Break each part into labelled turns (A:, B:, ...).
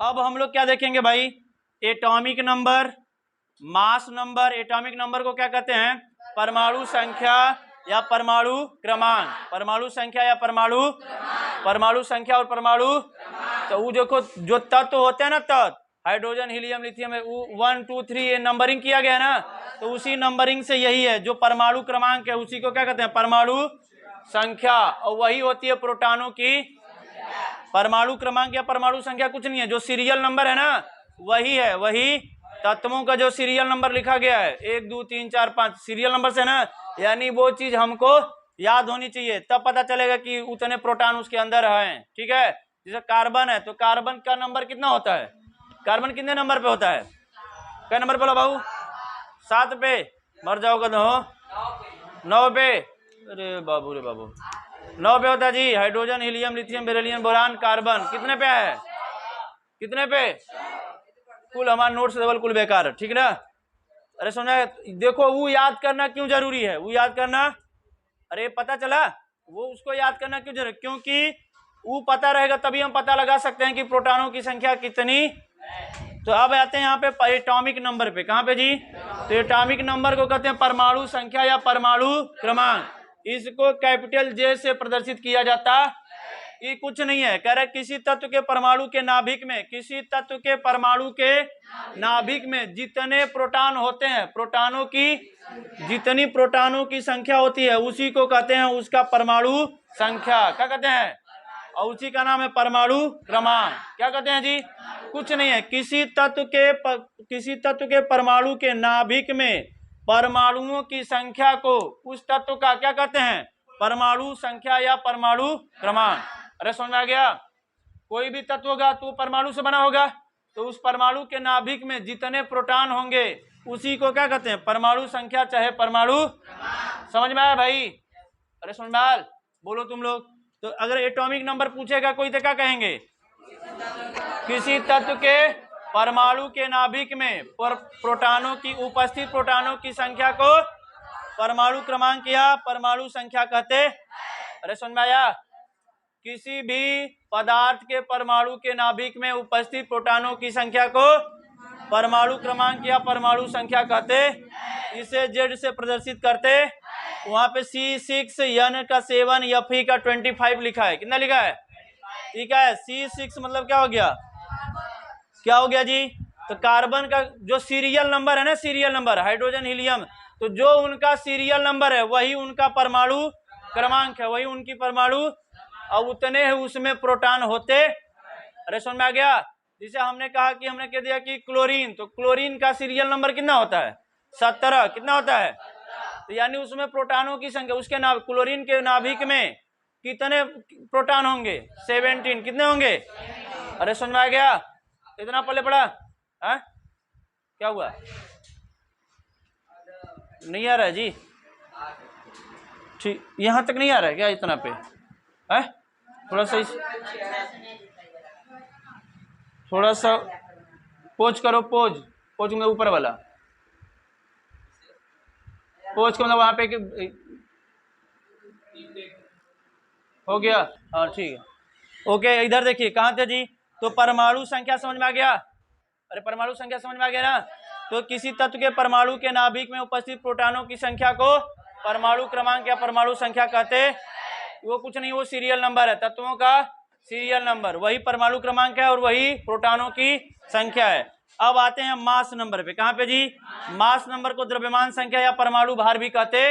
A: अब हम लोग क्या देखेंगे भाई, atomic number, mass number. Atomic number को क्या कहते हैं, परमाणु संख्या या परमाणु क्रमांक। परमाणु संख्या या परमाणु संख्या और परमाणु। तो वो देखो जो तत्व होते हैं ना, तत्व हाइड्रोजन हीलियम लिथियम है, 1 2 3 ये नंबरिंग किया गया है ना, तो उसी नंबरिंग से यही है जो परमाणु क्रमांक है, उसी को क्या कहते हैं, परमाणु संख्या। और वही होती है प्रोटॉनों की परमाणु क्रमांक या परमाणु संख्या कुछ नहीं है, जो सीरियल नंबर है ना वही है, वही तत्वों का जो सीरियल नंबर लिखा गया है 1 2 3 4 5 सीरियल नंबर से ना, यानी वो चीज हमको याद होनी चाहिए, तब पता चलेगा कि उतने प्रोटॉन उसके अंदर हैं। ठीक है, जैसे कार्बन है तो कार्बन का नंबर कितना होता है, कार्बन कितने नंबर पे होता है, क्या नंबर पे बाबू, 7 पे, मर जाओगे तो 9 पे, अरे बाबू रे बाबू 9 पे होता है जी। Hydrogen helium lithium beryllium boron carbon कितने पे है, कितने पे, कुल हमारा नोट से डबल कुल बेकार है, ठीक ना। अरे समझा, देखो वो याद करना क्यों जरूरी है, वो याद करना, अरे पता चला वो उसको याद करना क्यों जरूरी, क्योंकि वो पता रहेगा तभी हम पता लगा सकते हैं कि प्रोटॉनों की संख्या कितनी। तो अब आते हैं यहाँ पे एटॉमिक नंबर पे, कहाँ पे जी, तो एटॉमिक नंबर को कहते हैं परमाणु संख्या या परमाणु क्रमांक। इसको कैपिटल जे से प्रदर्शित किया जाता, ये कुछ नहीं है, कह रहे किसी तत्व के परमाणु के नाभिक में, किसी तत्व के परमाणु के नाभिक में जितने प्रोटॉन होते हैं, प्रोटॉनों की जितनी प्रोटॉनों की संख्या होती है उसी को कहते हैं उसका परमाणु संख्या, क्या कहते हैं, और उसी का नाम है परमाणु क्रमांक। क्या कहते हैं जी, कुछ नहीं है, किसी तत्व के परमाणु के नाभिक में परमाणुओं की संख्या को उस तत्व का क्या कहते हैं, परमाणु संख्या या परमाणु क्रमांक। अरे समझ में आ गया, कोई भी तत्व होगा तो परमाणु से बना होगा, तो उस परमाणु के नाभिक में जितने प्रोटॉन होंगे उसी को क्या कहते हैं, परमाणु संख्या चाहे परमाणु। समझ में आया भाई, अरे समझ में आया, बोलो तुम लोग। तो अगर एटॉमिक नंबर पूछेगा कोई तो क्या कहेंगे, किसी तत्व के परमाणु के नाभिक में प्रोटॉनों की उपस्थित प्रोटॉनों की संख्या को परमाणु क्रमांक या परमाणु संख्या कहते। अरे समझ में आया, किसी भी पदार्थ के परमाणु के नाभिक में उपस्थित प्रोटॉनों की संख्या को परमाणु क्रमांक या परमाणु संख्या कहते। इसे जेड से प्रदर्शित करते, वहां पे C6 N का 7 Fe का 25 लिखा है, कितना लिखा है, ठीक है। C6 मतलब क्या हो गया, क्या हो गया जी, तो कार्बन का जो सीरियल नंबर है ना, सीरियल नंबर हाइड्रोजन हीलियम, तो जो उनका सीरियल नंबर है वही उनका परमाणु क्रमांक है, वही उनकी परमाणु, और उतने उसमें प्रोटॉन होते। अरे समझ में आ गया, जिसे हमने कहा कि हमने कह दिया कि क्लोरीन, तो क्लोरीन का सीरियल नंबर कितना होता है, 17, कितना होता है, तो यानी उसमें प्रोटॉनों की संख्या, उसके क्लोरीन के नाभिक में कितने प्रोटॉन होंगे, 17, कितने होंगे। अरे समझ में आ गया, इतना पहले पढ़ा है, क्या हुआ, नहीं आ रहा है जी, ठीक, यहां तक नहीं आ रहा है क्या, इतना पे है, थोड़ा सा पोज करो, पोज में ऊपर वाला पोज को, मतलब वहां पे हो गया, हाँ ठीक है, ओके। इधर देखिए कहाँ थे जी, तो परमाणु संख्या समझ में आ गया, अरे परमाणु संख्या समझ में आ गया ना, तो किसी तत्व के परमाणु के नाभिक में उपस्थित प्रोटॉनों की संख्या को परमाणु क्रमांक या परमाणु संख्या कहते। वो कुछ नहीं, वो सीरियल नंबर है, तत्वों का सीरियल नंबर, वही परमाणु क्रमांक है और वही प्रोटॉनों की संख्या है। अब आते हैं मास नंबर पे, कहाँ पे जी, मास नंबर को द्रव्यमान संख्या या परमाणु भार भी कहते,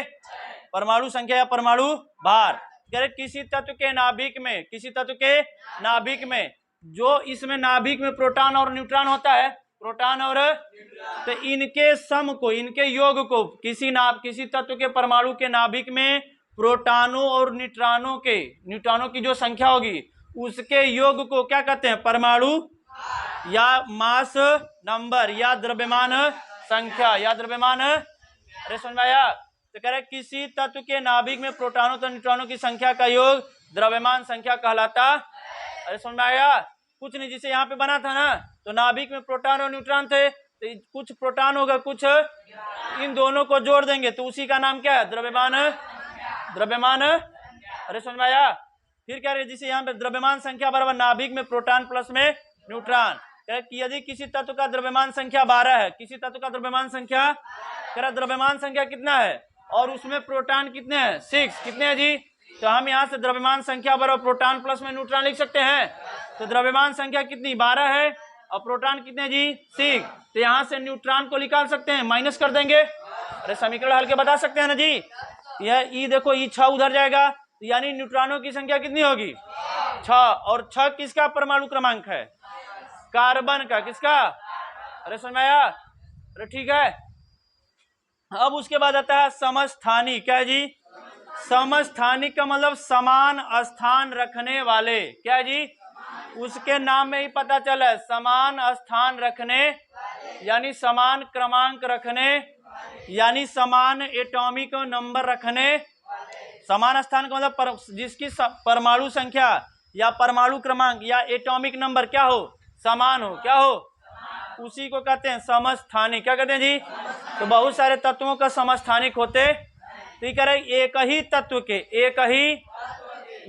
A: परमाणु संख्या या परमाणु भार। किसी तत्व के नाभिक में, किसी तत्व के नाभिक में, जो इसमें नाभिक में प्रोटॉन और न्यूट्रॉन होता है, प्रोटॉन और, तो इनके सम को, इनके योग को, किसी तत्व के परमाणु के नाभिक में प्रोटॉनों और न्यूट्रॉनों की जो संख्या होगी उसके योग को क्या कहते हैं, परमाणु या मास नंबर या द्रव्यमान संख्या या द्रव्यमान। अरे समझ में आया, तो कह रहे किसी तत्व के नाभिक में प्रोटॉनों तो न्यूट्रॉनों की संख्या का योग द्रव्यमान संख्या कहलाता। अरे समझ में आया, कुछ नहीं, जिसे यहाँ पे बना था ना, तो नाभिक में प्रोटॉन और न्यूट्रॉन थे, तो कुछ प्रोटॉन होगा, कुछ, इन दोनों को जोड़ देंगे तो उसी का नाम क्या है, द्रव्यमान। अरे समझ में आया, फिर क्या रहे, जिसे यहाँ पे द्रव्यमान संख्या बराबर नाभिक में प्रोटॉन प्लस में न्यूट्रॉन, कि यदि किसी तत्व का द्रव्यमान संख्या 12 है, किसी तत्व का द्रव्यमान संख्या, द्रव्यमान संख्या कितना है और उसमें प्रोटॉन कितने हैं 6, कितने हैं जी? तो हम यहाँ से द्रव्यमान संख्या बराबर प्रोटॉन प्लस में न्यूट्रॉन लिख सकते हैं। तो द्रव्यमान संख्या कितनी 12 है और प्रोटॉन कितने जी 6। तो यहाँ से न्यूट्रॉन को निकाल सकते हैं, माइनस कर देंगे। अरे समीकरण हल के बता सकते हैं ना जी। यह ई देखो ई 6 उधर जाएगा, यानी न्यूट्रॉनों की संख्या कितनी होगी 6। और 6 किसका परमाणु क्रमांक है? कार्बन का। किसका? अरे समझ में आया? अरे ठीक है। अब उसके बाद आता है समस्थानिक। क्या है जी? समस्थानिक का मतलब समान स्थान रखने वाले। क्या है जी? उसके नाम में ही पता चला है, समान स्थान रखने यानी समान क्रमांक रखने यानी समान एटॉमिक नंबर रखने। समान स्थान का मतलब जिसकी परमाणु संख्या या परमाणु क्रमांक या एटॉमिक नंबर क्या हो, समान हो। क्या हो? उसी को कहते हैं समस्थानिक। क्या कहते हैं जी? तो बहुत सारे तत्वों का समस्थानिक होते, तो ये कह रहे एक ही तत्व के, एक ही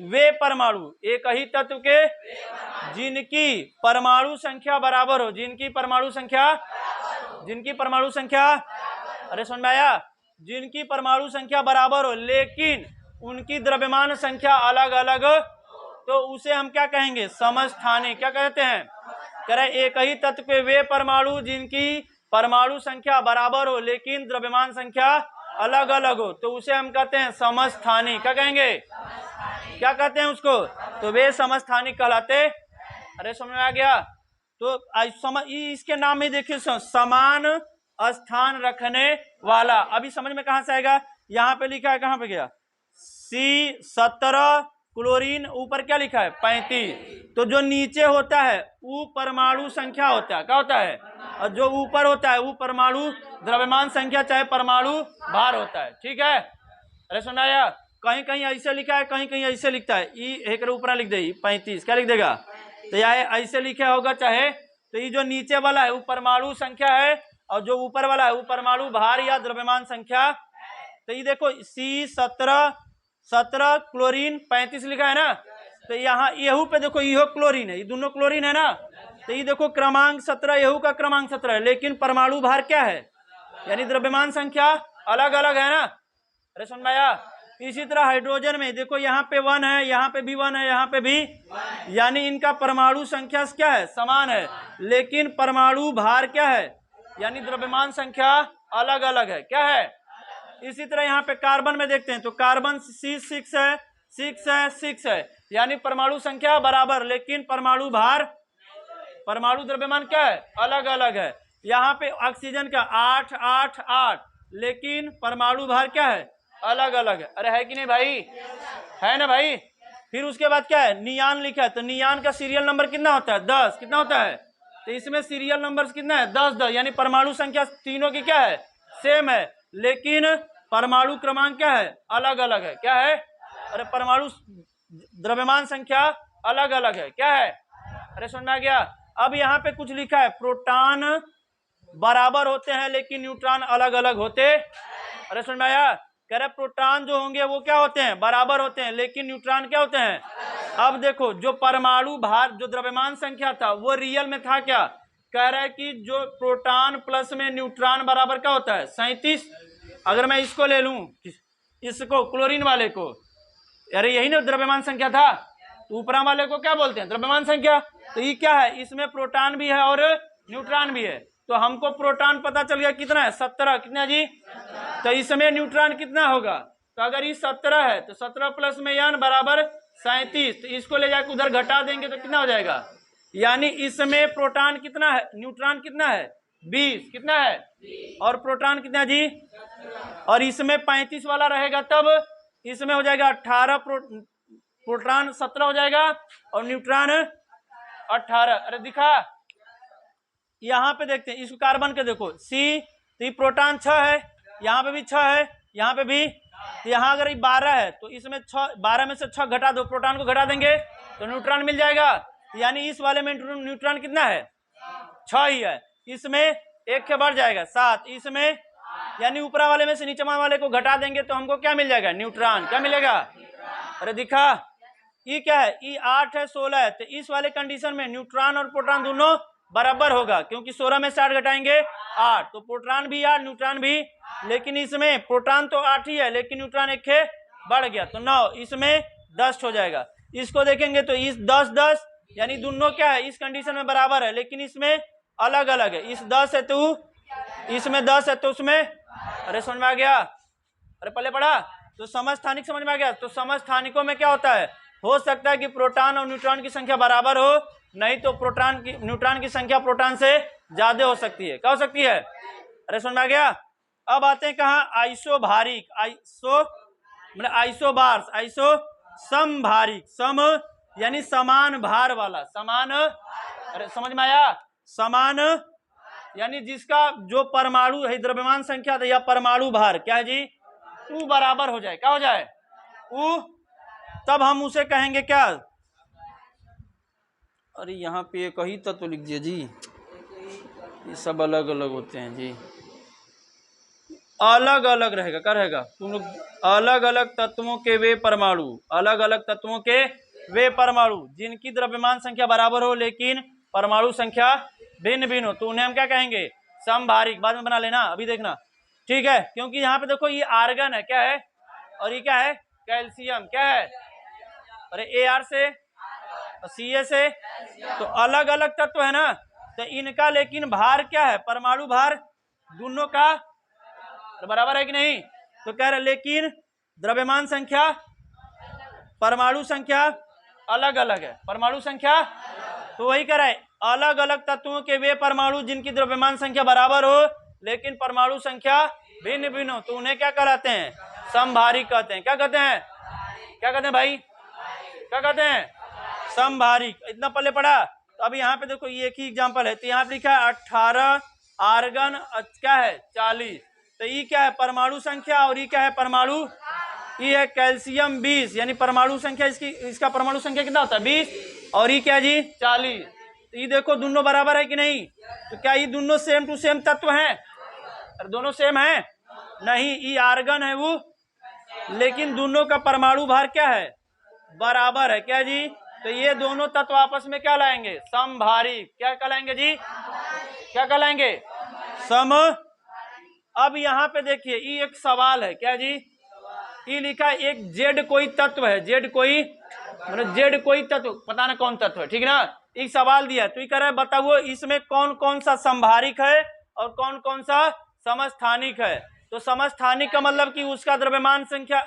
A: वे परमाणु, एक ही तत्व के जिनकी परमाणु संख्या बराबर हो, जिनकी परमाणु संख्या, जिनकी परमाणु संख्या, अरे समझ में आया? जिनकी परमाणु संख्या बराबर हो लेकिन उनकी द्रव्यमान संख्या अलग अलग, तो उसे हम क्या कहेंगे? समस्थानिक। क्या कहते हैं? कह रहे एक ही तत्व के वे परमाणु जिनकी परमाणु संख्या बराबर हो लेकिन द्रव्यमान संख्या अलग अलग हो, तो उसे हम कहते हैं समस्थानिक। क्या कहेंगे? क्या कहते हैं उसको? तो वे समस्थानिक कहलाते। अरे समझ में आ गया? तो इसके नाम में देखिए समान स्थान रखने वाला। अभी समझ में कहां से आएगा? यहाँ पे लिखा है, कहां पे गया? C17 क्लोरीन, ऊपर क्या लिखा है 35। तो जो नीचे होता है वो परमाणु संख्या होता है। क्या होता है? और जो ऊपर होता है वो परमाणु द्रव्यमान संख्या चाहे परमाणु भार होता है। ठीक है? अरे सुनाया? कहीं कहीं ऐसे लिखा है, कहीं कहीं ऐसे लिखता है। ई एक ऊपर लिख दे 35, क्या लिख देगा? तो यह ऐसे लिखा होगा चाहे, तो ये जो नीचे वाला है वो परमाणु संख्या है और जो ऊपर वाला है वो परमाणु भार या द्रव्यमान संख्या। तो ये देखो C17 क्लोरीन 35 लिखा है ना, तो यहाँ यहू पे देखो इहो क्लोरीन है, ये दोनों क्लोरीन है ना। तो ये देखो क्रमांक 17, यहू का क्रमांक 17 है लेकिन परमाणु भार क्या है, यानी द्रव्यमान संख्या अलग अलग है ना। अरे समझ में आया? इसी तरह हाइड्रोजन में देखो यहाँ पे 1 है, यहाँ पे भी 1 है, यहाँ पे भी, यानी इनका परमाणु संख्या क्या है, समान है लेकिन परमाणु भार क्या है, यानी द्रव्यमान संख्या अलग अलग है। क्या है? इसी तरह यहाँ पे कार्बन में देखते हैं तो कार्बन C6 है, 6 है, 6 है, यानी परमाणु संख्या बराबर लेकिन परमाणु भार, परमाणु द्रव्यमान क्या है, अलग अलग है। यहाँ पे ऑक्सीजन का 8, 8, 8, लेकिन परमाणु भार क्या है, अलग अलग है। अरे है कि नहीं भाई? है ना भाई? फिर उसके बाद क्या है, नियान लिखा है, तो नियान का सीरियल नंबर कितना होता है 10। कितना होता है? तो इसमें सीरियल नंबर कितना है 10, 10, यानी परमाणु संख्या तीनों की क्या है, सेम है लेकिन परमाणु क्रमांक क्या है, अलग अलग है। क्या है? अरे परमाणु द्रव्यमान संख्या अलग अलग है। क्या है? अरे समझ में आ गया? अब यहाँ पे कुछ लिखा है, प्रोटॉन बराबर होते हैं लेकिन न्यूट्रॉन अलग अलग होते। अरे समझ में आया? कह रहे प्रोटॉन जो होंगे वो क्या होते हैं, बराबर होते हैं लेकिन न्यूट्रॉन क्या होते हैं। अब देखो जो परमाणु भार, जो द्रव्यमान संख्या था वो रियल में था क्या, कह रहा है कि जो प्रोटॉन प्लस में न्यूट्रॉन बराबर क्या होता है 37। अगर मैं इसको ले लूं, इसको क्लोरीन वाले को, अरे यही ना द्रव्यमान संख्या था, तो ऊपरा वाले को क्या बोलते हैं, द्रव्यमान संख्या। तो ये क्या है, इसमें प्रोटॉन भी है और न्यूट्रॉन भी है। तो हमको प्रोटॉन पता चल गया कितना है 17। कितना जी? तो इसमें न्यूट्रॉन कितना होगा, तो अगर ये 17 है तो 17 प्लस में n बराबर 37, तो इसको ले जाकर उधर घटा देंगे तो कितना हो जाएगा, यानी इसमें प्रोटॉन कितना है, न्यूट्रॉन कितना है 20। कितना है? और प्रोटॉन कितना जी, और इसमें 35 वाला रहेगा तब इसमें हो जाएगा 18, प्रोटॉन 17 हो जाएगा और न्यूट्रॉन 18। अरे दिखा? यहाँ पे देखते हैं इस कार्बन के, देखो C, तो प्रोटॉन 6 है, यहाँ पे भी 6 है, यहाँ पे भी, तो यहाँ अगर ये 12 है तो इसमें 12 में से 6 घटा दो, प्रोटॉन को घटा देंगे तो न्यूट्रॉन मिल जाएगा। यानी इस वाले में न्यूट्रॉन कितना है 6 ही है, इसमें 1 के बढ़ जाएगा 7, इसमें, यानी ऊपरा वाले में से नीचे वाले को घटा देंगे तो हमको क्या मिल जाएगा, न्यूट्रॉन। क्या मिलेगा? अरे दिखा? ये क्या है, ये 8 है, 16 है, तो इस वाले कंडीशन में न्यूट्रॉन और प्रोटॉन दोनों बराबर होगा, क्योंकि 16 में से 8 घटाएंगे 8, तो प्रोटॉन भी 8 न्यूट्रॉन भी, लेकिन इसमें प्रोटॉन तो 8 ही है लेकिन न्यूट्रॉन एक बढ़ गया तो 9, इसमें 10 हो जाएगा। इसको देखेंगे तो इस 10 10 यानी दोनों क्या है इस कंडीशन में बराबर है, लेकिन इसमें अलग अलग है। इस 10 है तो इसमें 10 है तो उसमें, अरे समझ में आ गया, अरे पहले पढ़ा तो समस्थानिक समझ में आ गया। तो समस्थानिकों में क्या होता है, हो सकता है कि प्रोटॉन और न्यूट्रॉन की संख्या बराबर हो, नहीं तो न्यूट्रॉन की संख्या प्रोटॉन से ज्यादा हो सकती है। क्या हो सकती है, अरे समझ में आ गया। अब आते हैं कहाँ, आइसोभारिक, मतलब आइसोबार्स, समभारिक, सम यानी समान भार वाला, समान, अरे समझ में आया, समान यानी जिसका जो परमाणु है द्रव्यमान संख्या या परमाणु भार क्या है जी, U बराबर हो जाए, क्या हो जाए U, तब हम उसे कहेंगे क्या, अरे यहाँ पे एक ही तत्व लिख दिया जी, ये सब अलग अलग होते हैं जी, अलग अलग रहेगा, क्या रहेगा, तुम लोग अलग अलग तत्वों के वे परमाणु, अलग अलग तत्वों के वे परमाणु जिनकी द्रव्यमान संख्या बराबर हो लेकिन परमाणु संख्या भिन्न भिन्न हो, तो उन्हें हम क्या कहेंगे, समभारिक। बाद में बना लेना, अभी देखना, ठीक है। क्योंकि यहाँ पे देखो ये आर्गन है, क्या है, और ये क्या है, कैल्शियम, क्या है, अरे Ar से Ca से, तो अलग अलग तत्व है ना, तो इनका लेकिन भार क्या है, परमाणु भार दोनों का बराबर है कि नहीं, तो कह रहे लेकिन द्रव्यमान संख्या, परमाणु संख्या अलग अलग है, परमाणु संख्या, तो वही कह रहा है अलग अलग तत्वों के वे परमाणु जिनकी द्रव्यमान संख्या बराबर हो लेकिन परमाणु संख्या भिन्न भिन्न हो, तो उन्हें क्या कहलाते हैं, समभारिक कहते हैं। क्या कहते हैं, क्या कहते हैं भाई, क्या कहते हैं, समभारिक। इतना पहले पढ़ा। तो अब यहाँ पे देखो ये एक ही एग्जांपल है, तो यहाँ पे लिखा है 18 आर्गन क्या है 40, तो ये क्या है परमाणु संख्या और ये क्या है परमाणु, ये है कैल्शियम 20 यानी परमाणु संख्या इसका परमाणु संख्या कितना होता है 20, और ये क्या जी 40, तो ये देखो दोनों बराबर है कि नहीं, तो क्या ये दोनों सेम टू सेम तत्व हैं, अरे दोनों सेम है नहीं, ये आर्गन है वो, लेकिन दोनों का परमाणु भार क्या है बराबर है, क्या जी, तो ये दोनों तत्व आपस में क्या लाएंगे, समभारिक। क्या कहलाएंगे जी, क्या कहलाएंगे, सम। अब यहाँ पे देखिए ये एक सवाल है, क्या जी, ये लिखा है एक जेड कोई तत्व है, जेड कोई मतलब जेड कोई तत्व, पता ना कौन तत्व है, ठीक ना, एक सवाल दिया तो ये कह रहा है बताओ इसमें कौन कौन सा समभारिक है और कौन कौन सा समस्थानिक है। तो समस्थानिक का मतलब कि उसका द्रव्यमान संख्या,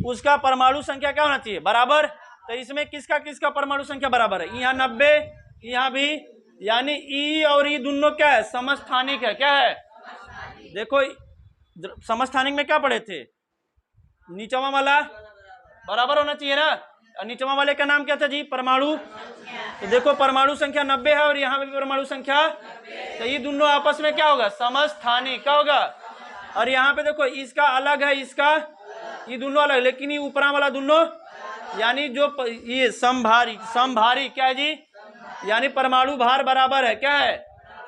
A: उसका परमाणु संख्या क्या होना चाहिए बराबर, तो इसमें किसका किसका परमाणु संख्या बराबर है, यहाँ 90 यहाँ भी, यानी ई और ई दोनों क्या है समस्थानिक है, क्या है, देखो समस्थानिक में क्या पढ़े थे, नीचवा वाला बराबर होना चाहिए ना, और नीचवा वाले का नाम क्या था जी परमाणु, तो देखो परमाणु संख्या 90 है और यहाँ पे भी परमाणु संख्या, तो ये दोनों आपस में क्या होगा समस्थानिक, क्या होगा, और यहाँ पे देखो इसका अलग है इसका, ये दोनों अलग, लेकिन ये ऊपरा वाला दोनों यानी जो ये समभारी क्या है जी, यानी परमाणु भार बराबर है, क्या है,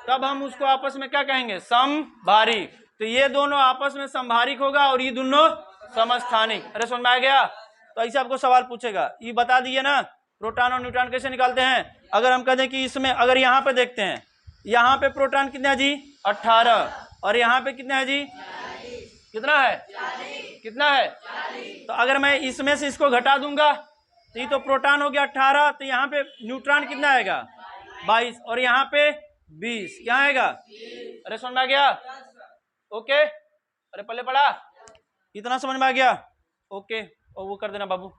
A: तब हम उसको आपस में क्या कहेंगे समभारी, तो ये दोनों आपस में समभारिक होगा और ये दोनों समस्थानिक। अरे समझ में आ गया। तो ऐसे आपको सवाल पूछेगा, ये बता दिए ना प्रोटॉन और न्यूट्रॉन कैसे निकालते हैं। अगर हम कहते हैं कि इसमें अगर यहाँ पे देखते हैं, यहाँ पे प्रोटॉन कितना है जी 18 और यहाँ पे कितना है जी, कितना है, कितना है, तो अगर मैं इसमें से इसको घटा दूंगा तो ये तो प्रोटॉन हो गया 18, तो यहाँ पे न्यूट्रॉन कितना आएगा 22 और यहाँ पे 20, क्या आएगा, अरे समझ में आ गया, ओके, अरे पहले पढ़ा, इतना समझ में आ गया, ओके, और वो कर देना बाबू।